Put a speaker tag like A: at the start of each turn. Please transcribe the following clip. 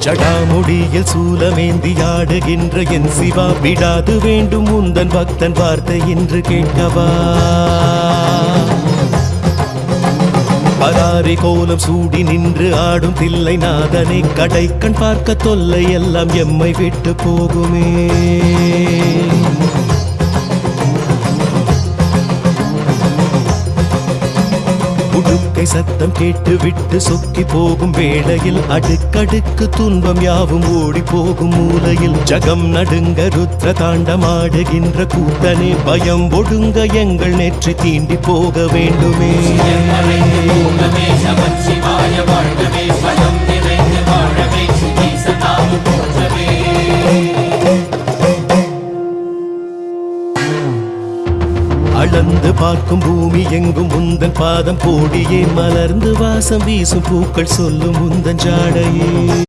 A: ஜடாமுடியில் சூலமேந்தி ஆடுகின்ற என் சிவா விடாது வேண்டும் உந்தன் பக்தன் வார்த்தை என்று கேட்கவா பராரி கோலம் சூடி நின்று ஆடும் தில்லை நாதனை கடை கண் பார்க்க தொல்லை எல்லாம் எம்மை விட்டு போகுமே உடுக்கை சத்தம் கேட்டு விட்டு சொக்கி போகும் வேளையில் அடுக்கடுக்கு துன்பம் யாவும் ஓடி போகும் மூலையில் ஜகம் நடுங்க ருத்ர தாண்டமாடுகின்ற கூத்தனே பயம் ஒடுங்க எங்கள் நெற்றி தீண்டி போக வேண்டுமே அளந்து பார்க்கும் பூமி எங்கும் உந்தன் பாதம் போடியே மலர்ந்து வாசம் வீசும் பூக்கள் சொல்லும் உந்தன் ஜாடையே